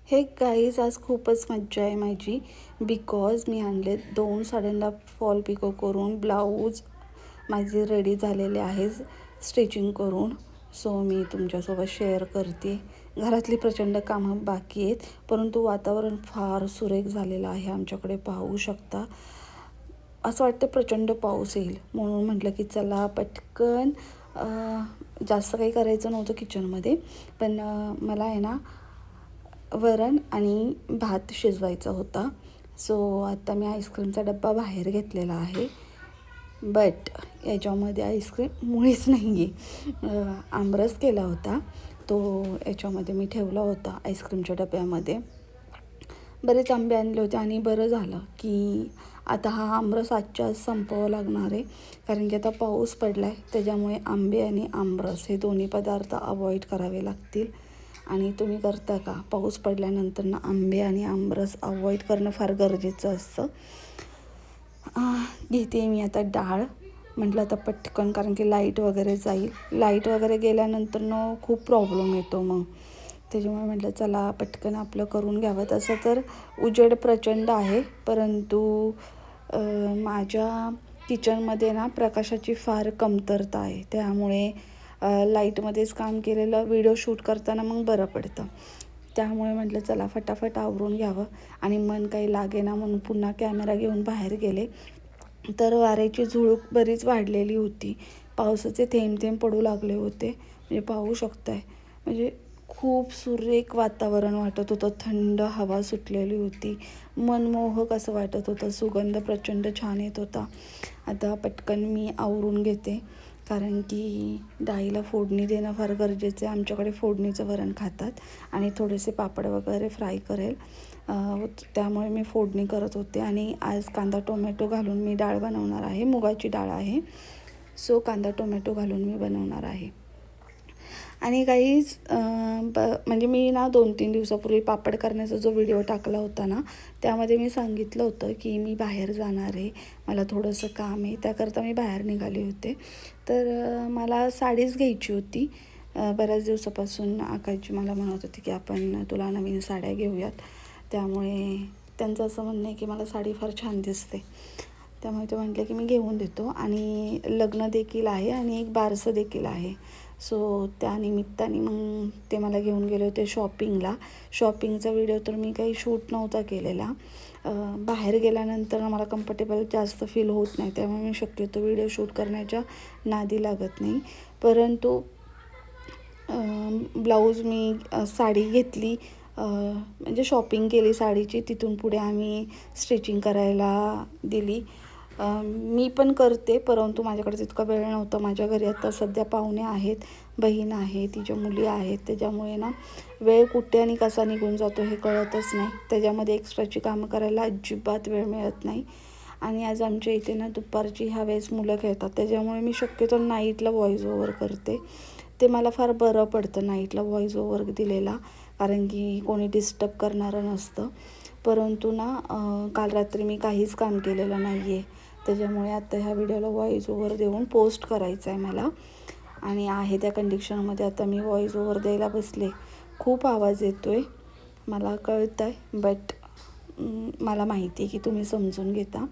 हे गाईज आज खूपच मज्जा आहे माझी बिकॉज मी आणले 2 साड्यांना फॉल पिको करून ब्लाऊज माझे रेडी झालेले आहे स्टिचिंग करून. सो मी तुमच्यासोबत शेअर करते. घरातली प्रचंड कामं बाकी आहेत, परंतु वातावरण फार सुरेख झालेलं आहे आमच्याकडे, पाहू शकता. असं वाटतं प्रचंड पाऊस येईल, म्हणून म्हटलं की चला पटकन जास्त काही करायचं नव्हतं किचनमध्ये, पण मला आहे ना वरण आणि भात शिजवायचा होता. सो आता मी आईस्क्रीमचा डब्बा बाहेर घेतलेला आहे, बट याच्यामध्ये आईस्क्रीम मुळीच नाही आहे. आमरस केला होता, तो याच्यामध्ये मी ठेवला होता आईस्क्रीमच्या डब्यामध्ये. बरेच आंबे आणले होते आणि बरं झालं की आता हा आमरस आजच्या आज संपवावा लागणार आहे, कारण की आता पाऊस पडला आहे, त्याच्यामुळे आंबे आणि आमरस हे दोन्ही पदार्थ अवॉइड करावे लागतील. आणि तुम्ही करता का? पाऊस पडल्यानंतर ना आंबे आणि आमरस अवॉइड करणं फार गरजेचं असतं. घेते मी आता डाळ. म्हटलं आता पटकन, कारण की लाईट वगैरे जाईल. लाईट वगैरे गेल्यानंतर ना खूप प्रॉब्लेम येतो मग, त्याच्यामुळे म्हटलं चला पटकन आपलं करून घ्यावं. तसं तर उजेड प्रचंड आहे, परंतु माझ्या किचनमध्ये ना प्रकाशाची फार कमतरता आहे, त्यामुळे लाईटमध्येच काम केलेलं व्हिडिओ शूट करताना मग बरं पडतं. त्यामुळे म्हटलं चला फटाफट आवरून घ्यावं, आणि मन काही लागेना म्हणून पुन्हा कॅमेरा घेऊन बाहेर गेले, तर वाऱ्याची झुळूक बरीच वाढलेली होती. पावसाचे थेंब थेंब पडू लागले होते, म्हणजे पाहू शकताय. म्हणजे खूप सुरेख वातावरण वाटत होतं, थंड हवा सुटलेली होती, मनमोहक असं वाटत होतं, सुगंध प्रचंड छान येत होता. आता पटकन मी आवरून घेते, कारण की डाळीला फोडणी देणं फार गरजेचं आहे. आमच्याकडे फोडणीचं वरण खातात आणि थोडेसे पापड वगैरे फ्राय करेल, त्यामुळे मी फोडणी करत होते. आणि आज कांदा टोमॅटो घालून मी डाळ बनवणार आहे, मुगाची डाळ आहे. सो कांदा टोमॅटो घालून मी बनवणार आहे. आणि काहीच म्हणजे मी ना 2-3 दिवसापूर्वी पापड करण्याचा जो व्हिडिओ टाकला होता ना, त्यामध्ये मी सांगितलं होतं की मी बाहेर जाणार आहे, मला थोडंसं काम आहे, त्याकरता मी बाहेर निघाले होते. तर मला साडीच घ्यायची होती. बऱ्याच दिवसापासून आकाशजी मला म्हणत होती की आपण तुला नवीन साड्या घेऊयात, त्यामुळे त्यांचं असं म्हणणं आहे की मला साडी फार छान दिसते, त्यामुळे ते म्हटले की मी घेऊन देतो. आणि लग्न देखील आहे आणि एक बारसं देखील आहे. सो त्यानिमित्ताने मग ते मला घेऊन गेले होते शॉपिंगला. शॉपिंगचा व्हिडिओ तर मी काही शूट नव्हता केलेला. बाहेर गेल्यानंतर मला कम्फर्टेबल जास्त फील होत नाही, त्यामुळे मी शक्यतो व्हिडिओ शूट करण्याच्या नादी लागत नाही. परंतु ब्लाऊज मी साडी घेतली, म्हणजे शॉपिंग केली साडीची, तिथून पुढे आम्ही स्टिचिंग करायला दिली. मी पण करते, परंतु माझ्याकडे तितका वेळ नव्हता. माझ्या घरी आता सध्या पाहुणे आहेत, बहीण आहे, तिच्या मुली आहेत, त्याच्यामुळे ना वेळ कुठे आणि कसा निघून जातो हे कळतच नाही. त्याच्यामध्ये एक्स्ट्राची कामं करायला अजिबात वेळ मिळत नाही. आणि आज आमच्या इथे ना दुपारची ह्या वेळेस मुलं खेळतात, त्याच्यामुळे मी शक्यतो नाईटला व्हॉईस ओव्हर करते. ते मला फार बरं पडतं नाईटला व्हॉईस ओव्हर दिलेला, कारण की कोणी डिस्टर्ब करणारं नसतं. परंतु ना काल रात्री मी काहीच काम केलेलं नाही आहे, त्याच्यामुळे आता ह्या व्हिडिओला व्हॉईस ओव्हर देऊन पोस्ट करायचं आहे मला. आणि आहे त्या कंडिशनमध्ये आता मी व्हॉईस ओव्हर द्यायला बसले. खूप आवाज येतो आहे, मला कळतं आहे, बट मला माहिती आहे की तुम्ही समजून घेता.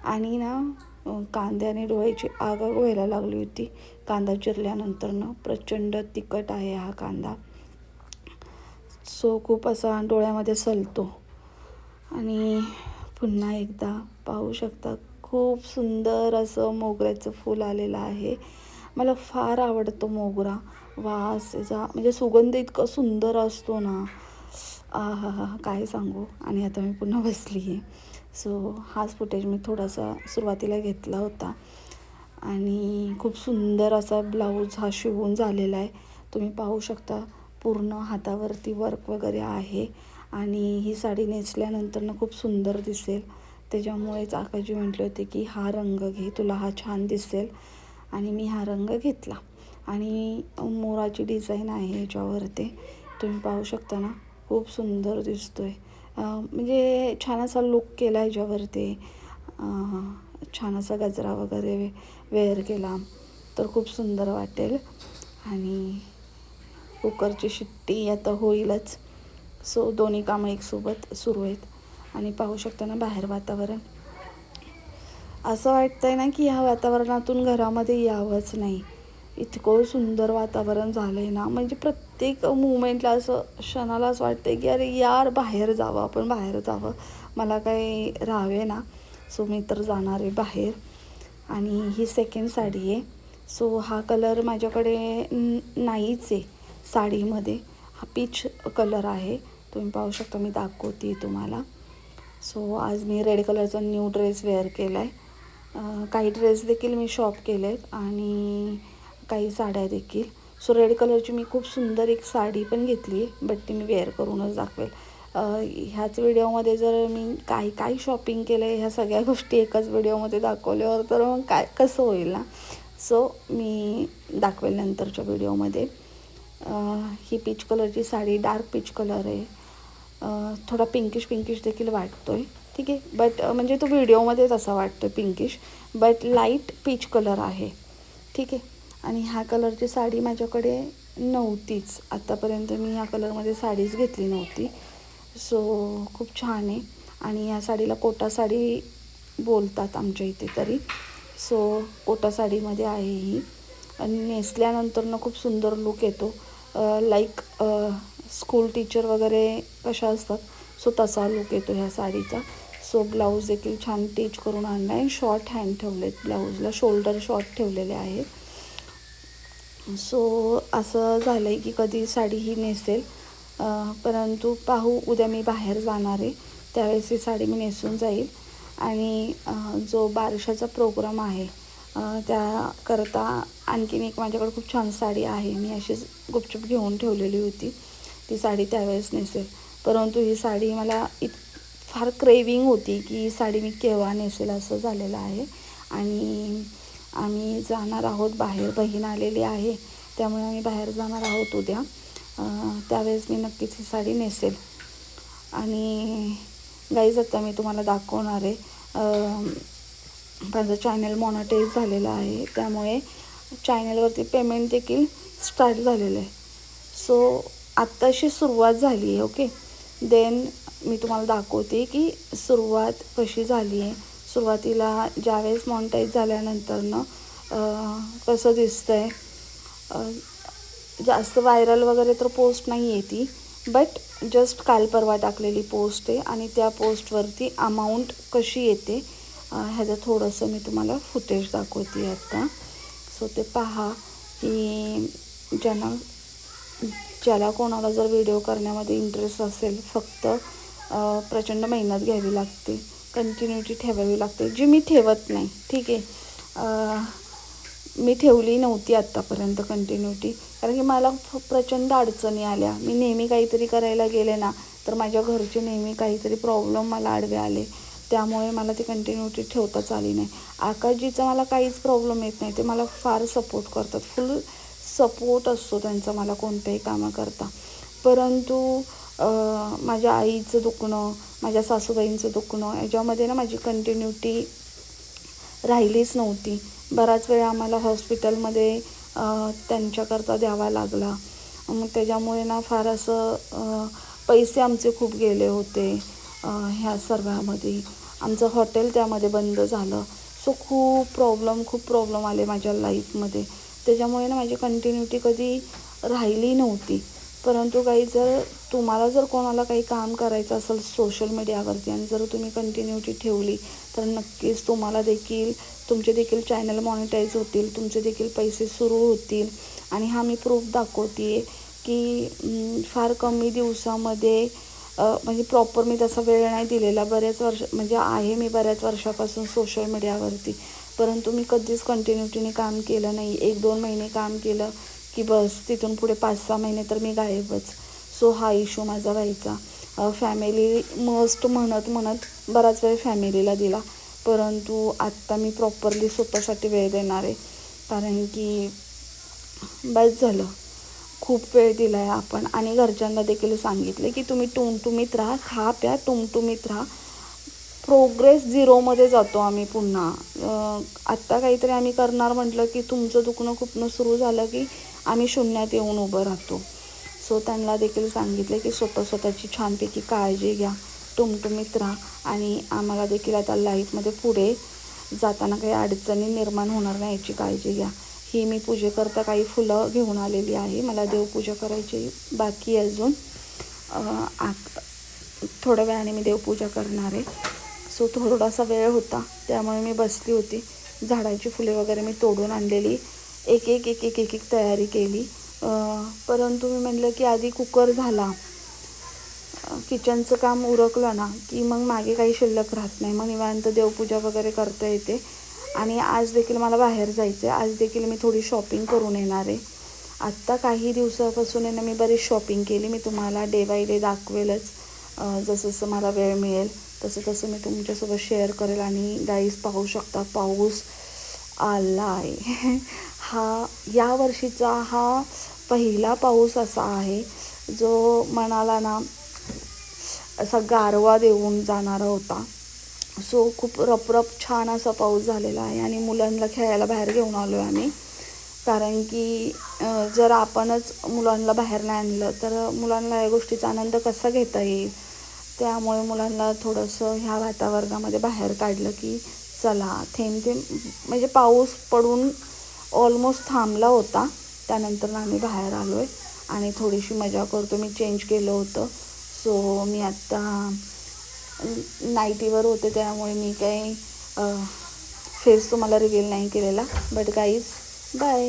आणि ना कांद्याने डोळ्याची आग व्हायला लागली होती कांदा चिरल्यानंतरनं. प्रचंड तिखट आहे हा कांदा, सो खूप असा डोळ्यामध्ये सलतो. आणि पुन्हा एकदा पाहू शकता, खूप सुंदर असं मोगऱ्याचं फूल आलेलं आहे. मला फार आवडतो मोगरा. वास याचा, म्हणजे सुगंध इतका सुंदर असतो ना, हा काय सांगू. आणि आता मी पुन्हा बसली आहे. सो हाच फुटेज मी थोडासा सुरुवातीला घेतला होता. आणि खूप सुंदर असा ब्लाऊज हा शिवून झालेला आहे, तुम्ही पाहू शकता. पूर्ण हातावरती वर्क वगैरे आहे, आणि ही साडी नेसल्यानंतर खूप सुंदर दिसेल. त्याच्यामुळेच आकाशजी म्हटले होते की हा रंग घे, तुला हा छान दिसेल. आणि मी हा रंग घेतला. आणि मोराची डिझाईन आहे याच्यावरती, तुम्ही पाहू शकता ना, खूप सुंदर दिसतो आहे. म्हणजे छान असा लुक केला ह्याच्यावरती. छान असा गजरा वगैरे वेअर केला तर खूप सुंदर वाटेल. आणि कुकरची शिट्टी आता होईलच, सो दोन्ही कामं एकसोबत सुरू आहेत. आणि पाहू शकता ना बाहेर वातावरण, असं वाटतंय ना की ह्या वातावरणातून घरामध्ये यावंच नाही. इतकं सुंदर वातावरण झालं आहे ना, म्हणजे प्रत्येक मुमेंटला असं क्षणाला असं वाटतं की अरे यार बाहेर जावं, आपण बाहेर जावं. मला काही राहावे ना. सो मी तर जाणार आहे बाहेर. आणि ही सेकंड साडी आहे. सो हा कलर माझ्याकडे नाहीच आहे साडीमध्ये. हा पीच कलर आहे. तुम्ही पाहू शकता, मी दाखवते तुम्हाला. सो आज मी रेड कलरचा न्यू ड्रेस वेअर केला आहे. काही ड्रेस देखील मी शॉप केले आहेत आणि काही साड्या देखील. सो रेड कलरची मी खूप सुंदर एक साडी पण घेतली आहे, बट ती मी वेअर करूनच दाखवेल. ह्याच व्हिडिओमध्ये जर मी काय शॉपिंग केलं आहे ह्या सगळ्या गोष्टी एकाच व्हिडिओमध्ये दाखवल्यावर तर मग काय कसं होईल ना. सो मी दाखवेल नंतरच्या व्हिडिओमध्ये. ही पीच कलरची साडी डार्क पीच कलर आहे. थोडा पिंकिश देखील वाटतो आहे, ठीक आहे. बट म्हणजे तो व्हिडिओमध्ये तसा वाटतो आहे pinkish, but light peach colour आहे, ठीक आहे. आणि ह्या कलरची साडी माझ्याकडे नव्हतीच आत्तापर्यंत. मी ह्या कलरमध्ये साडीच घेतली नव्हती. सो खूप छान आहे. आणि ह्या साडीला कोटा साडी बोलतात आमच्या इथे तरी. सो कोटा साडीमध्ये आहे ही. आणि नेसल्यानंतर खूप सुंदर लुक येतो. लाईक स्कूल टीचर वगैरे कशा असतात, सो तसा लुक येतो ह्या साडीचा. सो ब्लाऊज देखील छान टीच करून आणला आहे. शॉर्ट हँड ठेवलेत ब्लाऊजला, शोल्डर शॉर्ट ठेवलेले आहेत. सो असं झालं आहे की कधी साडी ही नेसेल, परंतु पाहू, उद्या मी बाहेर जाणार आहे त्यावेळेस ही साडी मी नेसून जाईल. आणि जो बारशाचा प्रोग्राम आहे त्याकरता आणखीन एक माझ्याकडे खूप छान साडी आहे. मी अशीच गुपचूप घेऊन ठेवलेली होती, ती साडी त्यावेळेस नेसेल. परंतु ही साडी मला फार क्रेविंग होती की ही साडी मी केव्हा नेसेल असं झालेलं आहे. आणि आम्ही जाणार आहोत बाहेर, बहीण आलेली आहे त्यामुळे आम्ही बाहेर जाणार आहोत उद्या. त्यावेळेस मी नक्कीच ही साडी नेसेल. आणि गाईज आता मी तुम्हाला दाखवणार आहे, माझं चॅनल मॉनिटाईज झालेलं आहे त्यामुळे चॅनलवरती पेमेंट देखील स्टार्ट झालेलं आहे. सो आत्ताशी सुरुवात झाली आहे, ओके. देन मी तुम्हाला दाखवते की सुरुवात कशी झाली आहे. सुरुवातीला ज्यावेळेस मॉनिटाईज झाल्यानंतरनं कसं दिसतं आहे. जास्त व्हायरल वगैरे तर पोस्ट नाही आहे ती, बट जस्ट काल परवा टाकलेली पोस्ट आहे. आणि त्या पोस्टवरती अमाऊंट कशी येते ह्याचं थोडंसं मी तुम्हाला फुटेज दाखवते आत्ता. सो ते पहा की ज्याला कोणाला जर व्हिडिओ करण्यामध्ये इंटरेस्ट असेल, फक्त प्रचंड मेहनत घ्यावी लागते, कंटिन्युटी ठेवावी लागते, जी मी ठेवत नाही, ठीक आहे. मी ठेवली नव्हती आत्तापर्यंत कंटिन्युटी, कारण की मला प्रचंड अडचणी आल्या. मी नेहमी काहीतरी करायला गेले ना तर माझ्या घरचे नेहमी काहीतरी प्रॉब्लेम मला आडवे आले, त्यामुळे मला ती कंटिन्युटी ठेवताच आली नाही. आकाशजीचा मला काहीच प्रॉब्लेम येत नाही, ते मला फार सपोर्ट करतात, फुल सपोर्ट असतो त्यांचा मला कोणत्याही कामं करता. परंतु माझ्या आईचं दुखणं, माझ्या सासूबाईंचं दुखणं याच्यामध्ये ना माझी कंटिन्युटी राहिलीच नव्हती. बराच वेळ आम्हाला हॉस्पिटलमध्ये त्यांच्याकरता द्यावा लागला. मग त्याच्यामुळे ना फार असं पैसे आमचे खूप गेले होते ह्या सर्वामध्ये. आमचं हॉटेल त्यामध्ये बंद झालं. सो खूप प्रॉब्लेम आले माझ्या लाईफमध्ये. त्याच्यामुळे ना माझी कंटिन्युटी कधी राहिली नव्हती. परंतु तुम्हाला जर कोणाला काही काम करायचं असेल सोशल मीडियावरती आणि जर तुम्ही कंटिन्युटी ठेवली तर नक्कीच तुम्हाला देखील तुमचे देखील चॅनल मॉनिटाईज होतील, तुमचे देखील पैसे सुरू होतील. आणि हा मी प्रूफ दाखवते आहे की फार कमी दिवसामध्ये म्हणजे प्रॉपर मी तसा वेळ नाही दिलेला. मी बऱ्याच वर्षापासून सोशल मीडियावरती, परंतु मी कधीच कंटिन्युटीने काम केलं नाही. 1-2 महिने काम केलं की बस, तिथून पुढे 5-6 महिने तर मी गायबच. सो हा इशू माझा व्हायचा. फॅमिली मस्ट म्हणत बराच वेळ फॅमिलीला दिला, परंतु आत्ता मी प्रॉपरली स्वतःसाठी वेळ देणार आहे. कारण की बस झालं, खूप वेळ दिला आहे आपण. आणि घरच्यांना देखील सांगितले की तुम्ही टुमटुमीत राहा, खा प्या, टुमटुमीत राहा. प्रोग्रेस 0मध्ये जातो आम्ही पुन्हा. आत्ता काहीतरी आम्ही करणार म्हटलं की तुमचं दुखणं खुपणं सुरू झालं की आम्ही शून्यात येऊन उभं राहतो. सो त्यांना देखील सांगितले की स्वतःची छानपैकी काळजी घ्या, टुमटुमीत राहा आणि आम्हाला देखील आता लाईफमध्ये पुढे जाताना काही अडचणी निर्माण होणार नाही याची काळजी घ्या. ही मी पूजेकरता काही फुलं घेऊन आलेली आहे. मला देवपूजा करायची बाकी अजून थोड्या वेळाने मी देवपूजा करणार आहे. सो थोडासा वेळ होता त्यामुळे मी बसली होती. झाडाची फुले वगैरे मी तोडून आणलेली, एक एक एक एक एक एक तयारी केली. परंतु मी म्हटलं की आधी कुकर झाला, किचनचं काम उरकलं ना की मग मागे काही शिल्लक राहत नाही, मग निवांत देवपूजा वगैरे करता येते. आणि आज देखील मला बाहेर जायचं आहे. आज देखील मी थोडी शॉपिंग करून येणार आहे. आत्ता काही दिवसापासून आहे ना मी बरीच शॉपिंग केली. मी तुम्हाला डे बाय डे दाखवेलच. जसं जसं मला वेळ मिळेल तसं तसं मी तुमच्यासोबत शेअर करेल. आणि गाईज पाहू शकता पाऊस आला आहे. या वर्षीचा हा पहिला पाऊस असा आहे जो मनाला ना असा गारवा देऊन जाणारा होता. सो खूप रपरप छान असा पाऊस झालेला आहे. आणि मुलांना खेळायला बाहेर घेऊन आलो आहे आम्ही, कारण की जर आपणच मुलांना बाहेर नाही आणलं तर मुलांना या गोष्टीचा आनंद कसा घेता येईल. त्यामुळे मुलांना थोडंसं ह्या वातावरणामध्ये बाहेर काढलं की चला थेंब थेंब, म्हणजे पाऊस पडून ऑलमोस्ट थांबला होता. त्यानंतर आम्ही बाहेर आलो आहे आणि थोडीशी मजा करतो. मी चेंज केलं होतं. सो मी आत्ता नाईटीवर होते त्यामुळे मी काही फेस तुम्हाला रिव्हील नाही केलेला. But guys bye.